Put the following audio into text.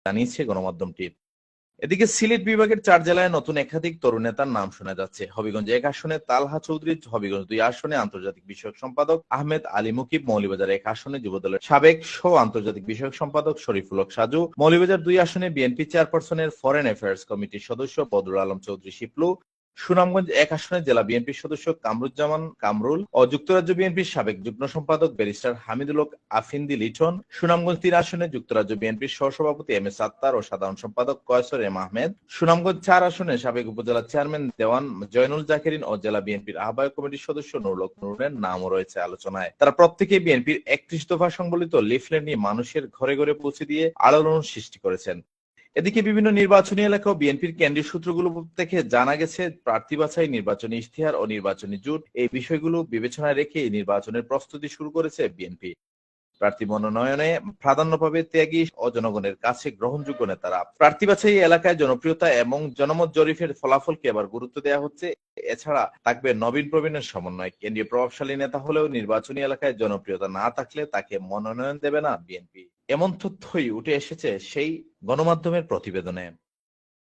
জানিয়েছে গণমাধ্যমটি। এদিকে সিলেট বিভাগের ৪ জেলায় নতুন একাধিক তরুণ নেতার নাম শোনা যাচ্ছে। হবিগঞ্জ ১ আসনে তালহা চৌধুরী, হবিগঞ্জ ২ আসনে আন্তর্জাতিক বিষয়ক সম্পাদক আহমেদ আলী মুকিব, মৌলভীবাজার ১ আসনে যুবদলের সাবেক সহ আন্তর্জাতিক বিষয়ক সম্পাদক শরীফুল হক সাজু, মৌলভীবাজার ২ আসনে বিএনপি চেয়ারপারসনের ফরেন অ্যাফেয়ার্স কমিটির সদস্য বদরুল আলম চৌধুরী শিপলু, সুনামগঞ্জ ১ আসনে জেলা বিএনপির সদস্য কামরুজ্জামান কামরুল ও যুক্তরাজ্য বিএনপির সাবেক যুগ্ম সম্পাদক ব্যারিস্টার হামিদুল হক আফিন্দি লিটন, সুনামগঞ্জ ৩ আসনে যুক্তরাজ্য বিএনপির সহসভাপতি এম এ সাত্তার ও সাধারণ সম্পাদক কয়সর এম আহমেদ, সুনামগঞ্জ ৪ আসনে সাবেক উপজেলা চেয়ারম্যান দেওয়ান জয়নুল জাকেরিন ও জেলা বিএনপির আহ্বায়ক কমিটির সদস্য নুরুল হক নুরের নামও রয়েছে আলোচনায়। তারা প্রত্যেকেই বিএনপির ৩১ দফা সংবলিত লিফলেট নিয়ে মানুষের ঘরে ঘরে পৌঁছে দিয়ে আলোড়ন সৃষ্টি করেছেন। এদিকে বিভিন্ন নির্বাচনী এলাকা ও বিএনপির কেন্দ্রীয় সূত্রগুলো থেকে জানা গেছে, প্রার্থী বাছাই, নির্বাচনী ইশতেহার ও নির্বাচনী জোট এই বিষয়গুলো বিবেচনায় রেখে নির্বাচনের প্রস্তুতি শুরু করেছে বিএনপি। প্রার্থী মনোনয়নে প্রাধান্য পাবে ত্যাগী ও জনগণের কাছে গ্রহণযোগ্য নেতারা। প্রার্থী বাছাই এলাকায় জনপ্রিয়তা এবং জনমত জরিপের ফলাফলকে এবার গুরুত্ব দেওয়া হচ্ছে। এছাড়া থাকবে নবীন প্রবীণের সমন্বয়। কেন্দ্রীয় প্রভাবশালী নেতা হলেও নির্বাচনী এলাকায় জনপ্রিয়তা না থাকলে তাকে মনোনয়ন দেবে না বিএনপি। এমন তথ্যই উঠে এসেছে সেই গণমাধ্যমের প্রতিবেদনে।